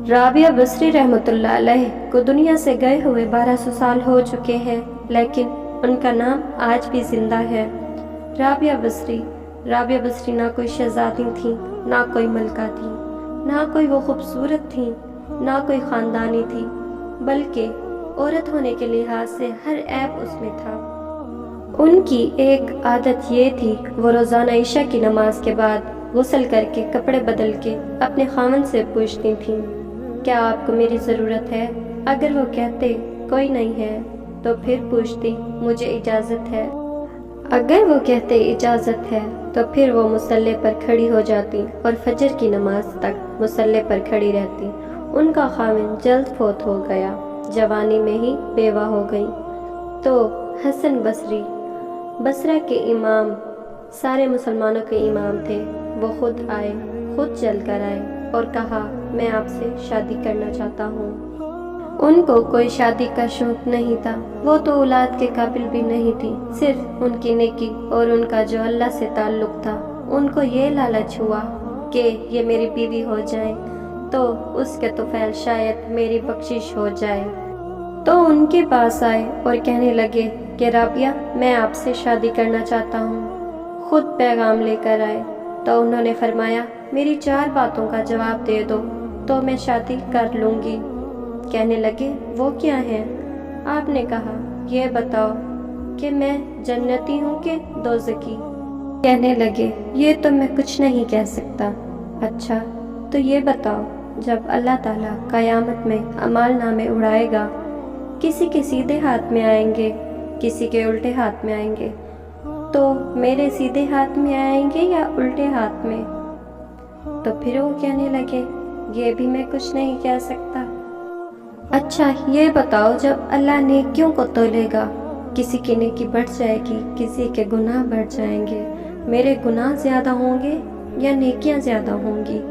رابعہ بصری رحمتاللہ علیہ کو دنیا سے گئے ہوئے 1200 سال ہو چکے ہیں، لیکن ان کا نام آج بھی زندہ ہے۔ رابعہ بصری نہ کوئی شہزادی تھیں، نہ کوئی ملکہ تھیں، نہ کوئی وہ خوبصورت تھیں، نہ کوئی خاندانی تھی، بلکہ عورت ہونے کے لحاظ سے ہر عیب اس میں تھا۔ ان کی ایک عادت یہ تھی، وہ روزانہ عشاء کی نماز کے بعد غسل کر کے کپڑے بدل کے اپنے خاوند سے پوچھتی تھیں، کیا آپ کو میری ضرورت ہے؟ اگر وہ کہتے کوئی نہیں ہے تو پھر پوچھتی مجھے اجازت ہے؟ اگر وہ کہتے اجازت ہے تو پھر وہ مصلی پر کھڑی ہو جاتی اور فجر کی نماز تک مصلی پر کھڑی رہتی۔ ان کا خاوند جلد فوت ہو گیا، جوانی میں ہی بیوہ ہو گئی، تو حسن بصری بصرہ کے امام، سارے مسلمانوں کے امام تھے، وہ خود چل کر آئے اور کہا میں آپ سے شادی کرنا چاہتا ہوں۔ ان کو کوئی شادی کا شوق نہیں تھا، وہ تو اولاد کے قابل بھی نہیں تھی، صرف ان کی نیکی اور ان کا جو اللہ سے تعلق تھا۔ ان کو یہ لالچ ہوا کہ یہ میری بیوی ہو جائے تو اس کے طفیل شاید میری بخشش ہو جائے، تو ان کے پاس آئے اور کہنے لگے کہ رابعہ میں آپ سے شادی کرنا چاہتا ہوں۔ خود پیغام لے کر آئے تو انہوں نے فرمایا میری 4 باتوں کا جواب دے دو تو میں شادی کر لوں گی۔ کہنے لگے وہ کیا ہیں؟ آپ نے کہا یہ بتاؤ کہ میں جنتی ہوں کہ دوزخی؟ کہنے لگے یہ تو میں کچھ نہیں کہہ سکتا۔ اچھا تو یہ بتاؤ، جب اللہ تعالیٰ قیامت میں اعمال نامے اڑائے گا، کسی کے سیدھے ہاتھ میں آئیں گے، کسی کے الٹے ہاتھ میں آئیں گے، تو میرے سیدھے ہاتھ میں آئیں گے یا الٹے ہاتھ میں؟ تو پھر وہ کہنے لگے یہ بھی میں کچھ نہیں کہہ سکتا۔ اچھا یہ بتاؤ، جب اللہ نیکیوں کو تولے گا، کسی کی نیکی بڑھ جائے گی، کسی کے گناہ بڑھ جائیں گے، میرے گناہ زیادہ ہوں گے یا نیکیاں زیادہ ہوں گی؟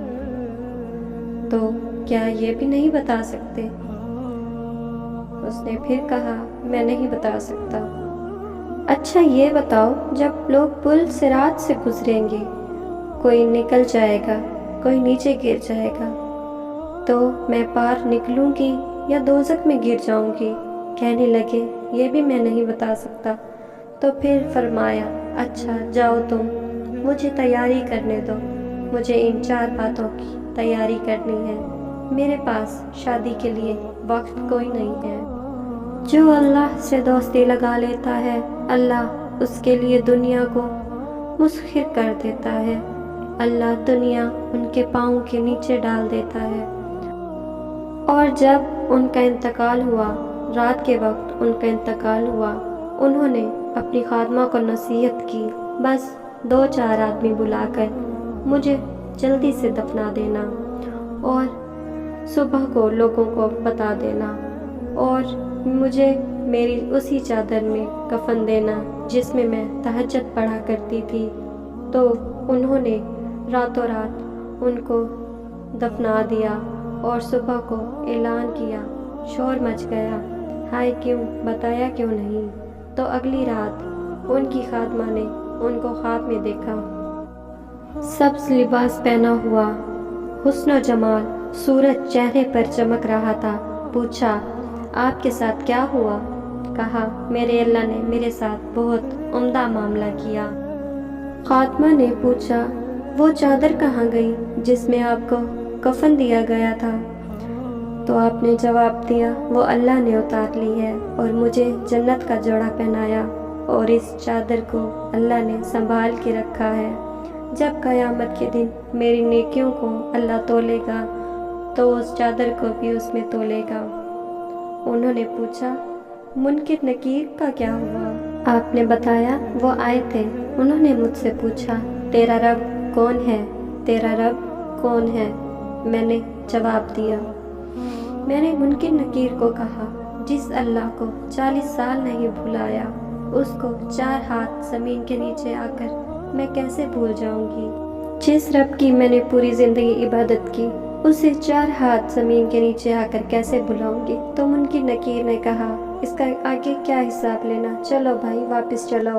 تو کیا یہ بھی نہیں بتا سکتے؟ اس نے پھر کہا میں نہیں بتا سکتا۔ اچھا یہ بتاؤ، جب لوگ پل صراط سے گزریں گے، کوئی نکل جائے گا، کوئی نیچے گر جائے گا، تو میں پار نکلوں گی یا دوزخ میں گر جاؤں گی؟ کہنے لگے یہ بھی میں نہیں بتا سکتا۔ تو پھر فرمایا اچھا جاؤ تم، مجھے تیاری کرنے دو، مجھے ان 4 باتوں کی تیاری کرنی ہے، میرے پاس شادی کے لیے وقت کوئی نہیں ہے۔ جو اللہ سے دوستی لگا لیتا ہے، اللہ اس کے لیے دنیا کو مسخر کر دیتا ہے، اللہ دنیا ان کے پاؤں کے نیچے ڈال دیتا ہے۔ اور جب ان کا انتقال ہوا، رات کے وقت ان کا انتقال ہوا، انہوں نے اپنی خادمہ کو نصیحت کی بس 2-4 آدمی بلا کر مجھے جلدی سے دفنا دینا اور صبح کو لوگوں کو بتا دینا، اور مجھے میری اسی چادر میں کفن دینا جس میں میں تہجد پڑھا کرتی تھی۔ تو انہوں نے راتوں رات ان کو دفنا دیا اور صبح کو اعلان کیا، شور مچ گیا، ہائے کیوں بتایا کیوں نہیں؟ تو اگلی رات ان کی خادمہ نے ان کو خواب میں دیکھا، سبز لباس پہنا ہوا، حسن و جمال، سورج چہرے پر چمک رہا تھا۔ پوچھا آپ کے ساتھ کیا ہوا؟ کہا میرے اللہ نے میرے ساتھ بہت عمدہ معاملہ کیا۔ خاتمہ نے پوچھا وہ چادر کہاں گئی جس میں آپ کو کفن دیا گیا تھا؟ تو آپ نے جواب دیا وہ اللہ نے اتار لی ہے اور مجھے جنت کا جوڑا پہنایا، اور اس چادر کو اللہ نے سنبھال کے رکھا ہے، جب قیامت کے دن میری نیکیوں کو اللہ تولے گا تو اس چادر کو بھی اس میں تولے گا۔ انہوں نے پوچھا منکر نکیر کا کیا ہوا؟ آپ نے بتایا وہ آئے تھے، انہوں نے مجھ سے پوچھا تیرا رب کون ہے؟ تیرا رب کون ہے؟ میں نے جواب دیا، میں نے منکر نکیر کو کہا جس اللہ کو 40 سال نہیں بھلایا، اس کو 4 ہاتھ زمین کے نیچے آ کر میں کیسے بھول جاؤں گی؟ جس رب کی میں نے پوری زندگی عبادت کی، اسے 4 ہاتھ زمین کے نیچے آ کر کیسے بھلاؤں گی؟ تو منکر نکیر نے کہا اس کا آگے کیا حساب لینا، چلو بھائی واپس چلو۔